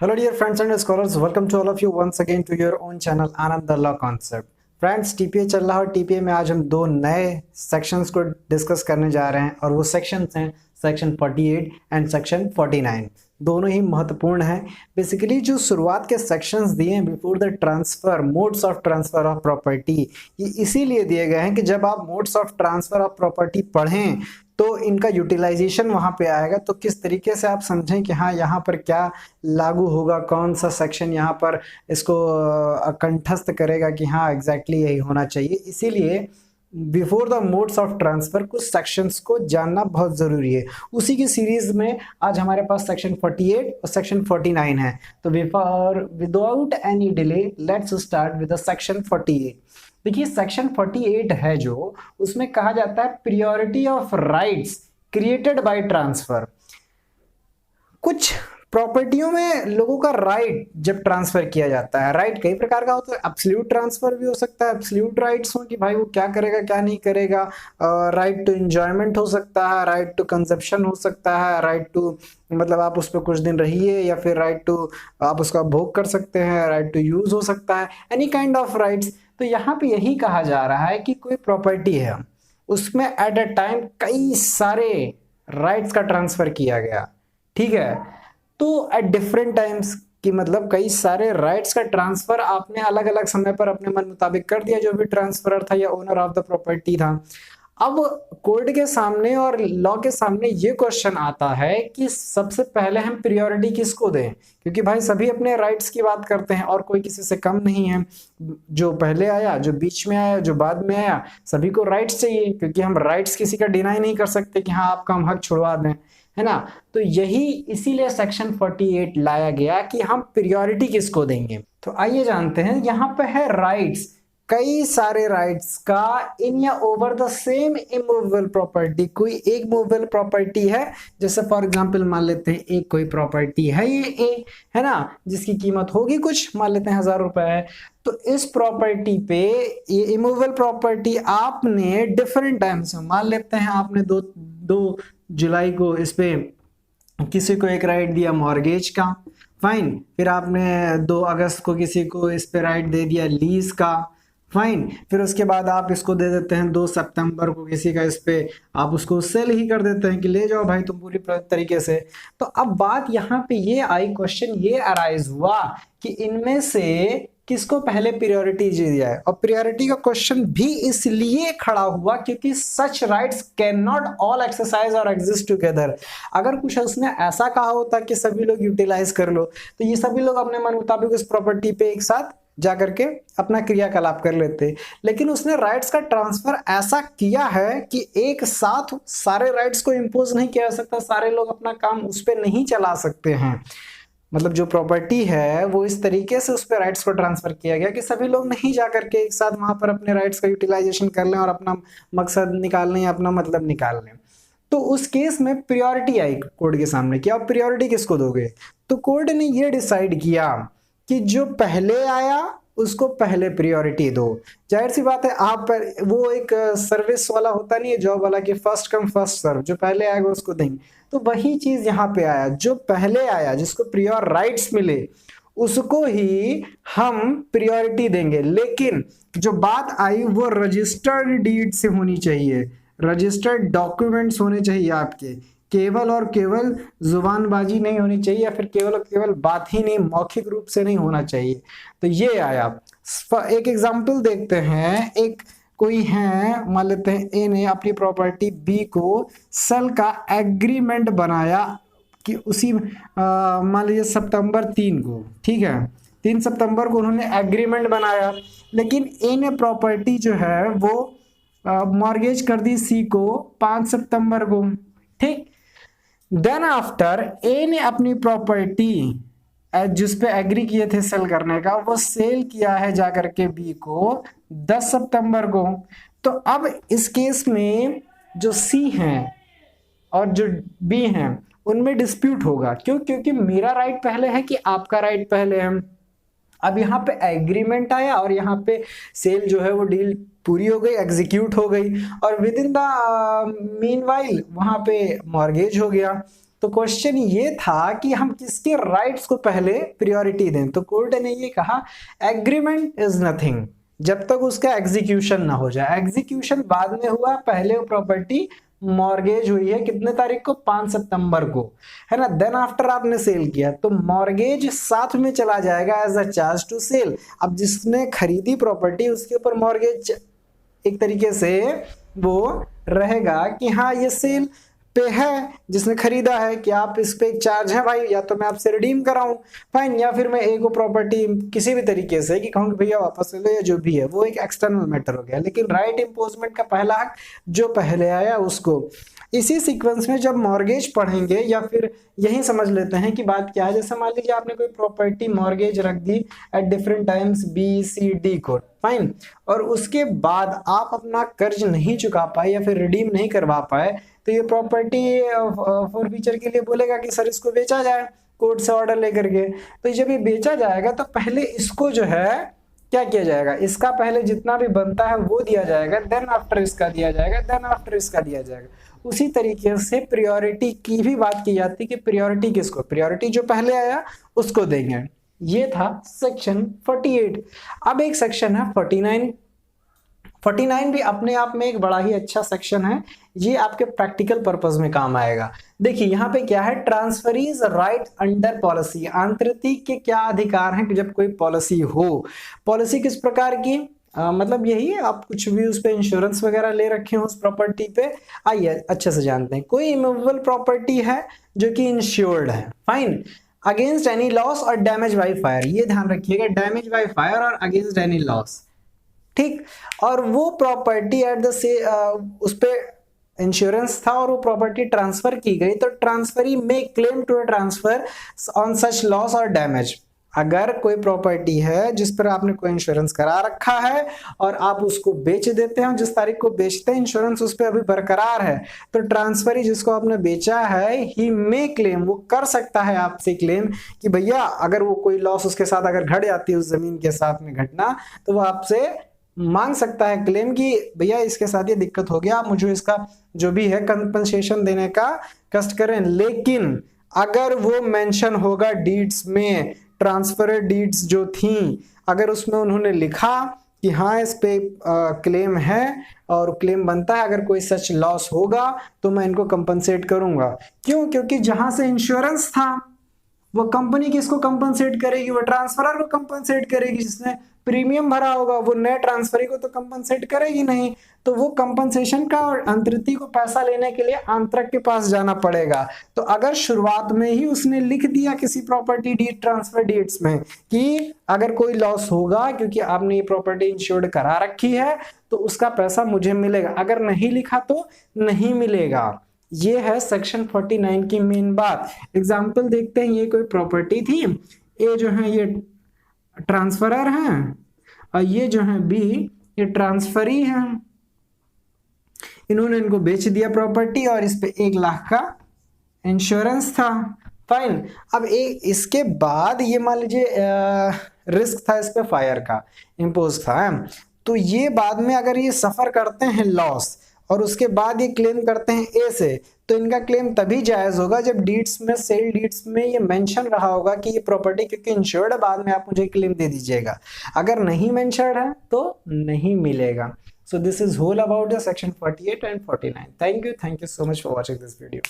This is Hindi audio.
Hello dear friends and scholars, welcome to all of you once again to your own channel Anand the Law Concept. Friends TPA चल रहा है और टीपीए में आज हम दो नए सेक्शंस को डिस्कस करने जा रहे हैं और वो सेक्शंस हैं सेक्शन 48 एंड सेक्शन 49। दोनों ही महत्वपूर्ण हैं। बेसिकली जो शुरुआत के सेक्शंस दिए हैं before the transfer, modes of transfer of property, ये इसीलिए दिए गए हैं कि जब आप modes of transfer of property पढ़ें तो इनका यूटिलाइजेशन वहां पे आएगा, तो किस तरीके से आप समझें कि हाँ यहाँ पर क्या लागू होगा, कौन सा सेक्शन यहाँ पर इसको कंठस्थ करेगा कि हाँ एग्जैक्टली यही होना चाहिए। इसीलिए before the modes of transfer कुछ सेक्शंस को जानना बहुत जरूरी है। उसी की सीरीज में आज हमारे पास सेक्शन 48 और सेक्शन 49 है। तो without any delay let's start with the section 48। देखिए सेक्शन 48 है जो, उसमें कहा जाता है priority of rights created by transfer. कुछ प्रॉपर्टियों में लोगों का राइट जब ट्रांसफर किया जाता है, राइट कई प्रकार का होता है। एब्सोल्यूट ट्रांसफर भी हो सकता है, एब्सोल्यूट राइट्स हो कि भाई वो क्या करेगा क्या नहीं करेगा। राइट टू एंजॉयमेंट हो सकता है, राइट टू कंजप्शन हो सकता है, राइट टू मतलब आप उस पर कुछ दिन रहिए, या फिर राइट टू आप उसका भोग कर सकते हैं, राइट टू यूज हो सकता है, एनी काइंड ऑफ राइट्स। तो यहाँ पे यही कहा जा रहा है कि कोई प्रॉपर्टी है उसमें एट अ टाइम कई सारे राइट्स का ट्रांसफर किया गया, ठीक है। तो एट डिफरेंट टाइम्स की मतलब कई सारे राइट्स का ट्रांसफर आपने अलग अलग समय पर अपने मन मुताबिक कर दिया, जो भी ट्रांसफरर था या ओनर ऑफ द प्रॉपर्टी था। अब कोर्ट के सामने और लॉ के सामने ये क्वेश्चन आता है कि सबसे पहले हम प्रियोरिटी किसको दें, क्योंकि भाई सभी अपने राइट्स की बात करते हैं और कोई किसी से कम नहीं है। जो पहले आया, जो बीच में आया, जो बाद में आया, सभी को राइट्स चाहिए, क्योंकि हम राइट्स किसी का डिनाई नहीं कर सकते कि हाँ आपका हम हक छुड़वा दें, है ना। तो यही इसीलिए सेक्शन 48 लाया गया कि हम प्रियोरिटी किसको देंगे। तो आइए जानते हैं, यहाँ पे है राइट्स, कई सारे राइट्स का इन या over the same immovable property. कोई एक मूवेबल प्रॉपर्टी है, जैसे फॉर एग्जांपल मान लेते हैं एक कोई प्रॉपर्टी है ये ए, है ना, जिसकी कीमत होगी कुछ, मान लेते हैं 1000 रुपए है। तो इस प्रॉपर्टी पे ये इमूवेबल प्रॉपर्टी आपने डिफरेंट टाइम्स में, मान लेते हैं आपने 2 जुलाई को इस पे किसी को एक राइट दिया मॉर्गेज का, फाइन। फिर आपने 2 अगस्त को किसी को इस पे राइट दे दिया लीज का, फाइन। फिर उसके बाद आप इसको दे देते हैं 2 सितंबर को किसी का, इस पे आप उसको सेल ही कर देते हैं कि ले जाओ भाई तुम पूरी तरीके से। तो अब बात यहाँ पे ये आई, क्वेश्चन ये अराइज हुआ कि इनमें से किसको पहले प्रियोरिटी दी जाए। और प्रियोरिटी का क्वेश्चन भी इसलिए खड़ा हुआ क्योंकि such rights can not all exercise और एग्जिस्ट टुगेदर। अगर कुछ उसने ऐसा कहा होता कि सभी लोग यूटिलाइज कर लो, तो ये सभी लोग अपने मन मुताबिक उस प्रॉपर्टी पे एक साथ जाकर के अपना क्रियाकलाप कर लेते। लेकिन उसने राइट्स का ट्रांसफर ऐसा किया है कि एक साथ सारे राइट्स को इंपोज नहीं किया जा सकता, सारे लोग अपना काम उस पर नहीं चला सकते हैं। मतलब जो प्रॉपर्टी है वो इस तरीके से उस पर राइट्स को ट्रांसफर किया गया कि सभी लोग नहीं जाकर के एक साथ वहां पर अपने राइट्स का यूटिलाइजेशन कर लें और अपना मकसद निकाल लें, अपना मतलब निकाल लें। तो उस केस में प्रियोरिटी आई कोर्ट के सामने कि आप प्रियोरिटी किसको दोगे। तो कोर्ट ने ये डिसाइड किया कि जो पहले आया उसको पहले प्रियोरिटी दो। जाहिर सी बात है, आप वो एक सर्विस वाला होता नहीं है, जॉब वाला, कि फर्स्ट कम फर्स्ट सर्व, जो पहले आएगा उसको देंगे। तो वही चीज यहाँ पे आया, जो पहले आया जिसको प्रियोर राइट्स मिले उसको ही हम प्रियोरिटी देंगे। लेकिन जो बात आई वो रजिस्टर्ड डीड से होनी चाहिए, रजिस्टर्ड डॉक्यूमेंट्स होने चाहिए आपके, केवल और केवल जुबानबाजी नहीं होनी चाहिए, या फिर केवल और केवल बात ही नहीं, मौखिक रूप से नहीं होना चाहिए। तो ये आया। एक एग्जांपल देखते हैं, एक कोई है, मान लेते हैं ए ने अपनी प्रॉपर्टी बी को सेल का एग्रीमेंट बनाया कि उसी मान लीजिए सितंबर 3 को, ठीक है, 3 सितंबर को उन्होंने एग्रीमेंट बनाया। लेकिन ए ने प्रॉपर्टी जो है वो मॉर्गेज कर दी सी को 5 सितंबर को, ठीक। देन आफ्टर ए ने अपनी प्रॉपर्टी जिस पे एग्री किए थे सेल करने का, वो सेल किया है जाकर के बी को 10 सितंबर को। तो अब इस केस में जो सी हैं और जो बी हैं उनमें डिस्प्यूट होगा। क्यों? क्योंकि मेरा राइट पहले है कि आपका राइट पहले है। अब यहाँ पे एग्रीमेंट आया और यहाँ पे सेल जो है वो डील पूरी हो गई, एग्जीक्यूट हो गई, और विद इन द मीनवाइल वहां पे मॉर्गेज हो गया। तो क्वेश्चन ये था कि हम किसके राइट्स को पहले प्रायोरिटी दें। तो कोर्ट ने ये कहा एग्रीमेंट इज नथिंग जब तक उसका एग्जीक्यूशन ना हो जाए। एग्जीक्यूशन बाद में हुआ, पहले वो प्रॉपर्टी मॉर्गेज हुई है कितने तारीख को, 5 सितंबर को, है ना। देन आफ्टर आपने सेल किया तो मॉर्गेज साथ में चला जाएगा as a charge to sale. अब जिसने खरीदी प्रॉपर्टी उसके ऊपर मॉर्गेज एक तरीके से वो रहेगा कि हाँ ये सेल पे है, जिसने खरीदा है कि आप इस पे एक चार्ज है भाई, या तो मैं आपसे रिडीम कराऊं फाइन, या फिर मैं एक प्रॉपर्टी किसी भी तरीके से कि कहूँ भैया वापस ले लो, या जो भी है वो एक एक्सटर्नल मैटर हो गया। लेकिन राइट इम्पोजमेंट का पहला हक जो पहले आया उसको। इसी सीक्वेंस में जब मॉर्गेज पढ़ेंगे, या फिर यही समझ लेते हैं कि बात क्या है। जैसे मान लीजिए आपने कोई प्रॉपर्टी मॉर्गेज रख दी एट डिफरेंट टाइम्स B-C-D को, फाइन, और उसके बाद आप अपना कर्ज नहीं चुका पाए या फिर रिडीम नहीं करवा पाए, तो ये प्रॉपर्टी फॉर फ्यूचर के लिए बोलेगा कि सर इसको बेचा जाए कोर्ट से ऑर्डर लेकर के। तो जब ये बेचा जाएगा तो पहले इसको जो है क्या किया जाएगा, इसका पहले जितना भी बनता है वो दिया जाएगा, देन आफ्टर इसका दिया जाएगा, देन आफ्टर इसका दिया जाएगा। उसी तरीके से प्रायोरिटी की भी बात की जाती है कि प्रायोरिटी किसको, प्रायोरिटी जो पहले आया उसको देंगे। ये था सेक्शन 48। अब एक सेक्शन है 49। 49 भी अपने आप में एक बड़ा ही अच्छा सेक्शन है, ये आपके प्रैक्टिकल पर्पस में काम आएगा। देखिए यहाँ पे क्या है, ट्रांसफरीज राइट अंडर पॉलिसी, आंतरिक के क्या अधिकार हैं कि जब कोई पॉलिसी हो। पॉलिसी किस प्रकार की, मतलब यही है आप कुछ भी उस पर इंश्योरेंस वगैरह ले रखे हो उस प्रॉपर्टी पे। आइए अच्छे से जानते हैं। कोई इमूवेबल प्रॉपर्टी है जो कि इंश्योर्ड है, फाइन, अगेंस्ट एनी लॉस और डैमेज बाय फायर, ये ध्यान रखिएगा, डैमेज बाय फायर और अगेंस्ट एनी लॉस, ठीक। और वो प्रॉपर्टी एट द से उस पे इंश्योरेंस था और वो प्रॉपर्टी ट्रांसफर की गई, तो ट्रांसफरी में claim to transfer on such loss और डैमेज। अगर कोई प्रॉपर्टी है जिस पर आपने कोई इंश्योरेंस करा रखा है और आप उसको बेच देते हैं, जिस तारीख को बेचते हैं इंश्योरेंस उस पर अभी बरकरार है, तो ट्रांसफरी जिसको आपने बेचा है ही में क्लेम, वो कर सकता है आपसे क्लेम कि भैया अगर वो कोई लॉस उसके साथ अगर घट जाती है उस जमीन के साथ में घटना, तो वो आपसे मांग सकता है क्लेम कि भैया इसके साथ ये दिक्कत हो गया, आप मुझे इसका जो भी है कंपनसेशन देने का कष्ट करें। लेकिन अगर वो मेंशन होगा डीड्स में, ट्रांसफर डीड्स जो थी, अगर उसमें उन्होंने लिखा कि हाँ इस पे क्लेम है और क्लेम बनता है, अगर कोई सच लॉस होगा तो मैं इनको कंपनसेट करूंगा। क्यों? क्योंकि जहां से इंश्योरेंस था वो कंपनी किसको कंपनसेट करेगी, वो ट्रांसफरर को कंपनसेट करेगी, जिसने प्रीमियम भरा होगा, वो नए ट्रांसफरी को तो कंपनसेट करेगी नहीं। तो वो कंपनसेशन का और अंतरित को पैसा लेने के लिए आंतरक के पास जाना पड़ेगा। तो अगर शुरुआत में ही उसने लिख दिया किसी प्रॉपर्टी डीड ट्रांसफर डीड्स में कि अगर कोई लॉस होगा क्योंकि आपने ये प्रॉपर्टी इंश्योर्ड करा रखी है तो उसका पैसा मुझे मिलेगा, अगर नहीं लिखा तो नहीं मिलेगा। ये है सेक्शन 49 की मेन बात। एग्जाम्पल देखते हैं, ये कोई प्रॉपर्टी थी, ए जो है ये ट्रांसफरर है और ये जो है बी ये ट्रांसफरी है। इन्होंने इनको बेच दिया प्रॉपर्टी और इस पे 1 लाख का इंश्योरेंस था, फाइन। अब इसके बाद ये मान लीजिए रिस्क था इस पे फायर का इम्पोज था, तो ये बाद में अगर ये सफर करते हैं लॉस और उसके बाद ये क्लेम करते हैं ए से, तो इनका क्लेम तभी जायज होगा जब डीड्स में, सेल डीड्स में ये मेंशन रहा होगा कि ये प्रॉपर्टी क्योंकि इंश्योर्ड है, बाद में आप मुझे क्लेम दे दीजिएगा। अगर नहीं मेंशन्ड है तो नहीं मिलेगा। So this is whole about the section 48 and 49। Thank you so much for watching this video.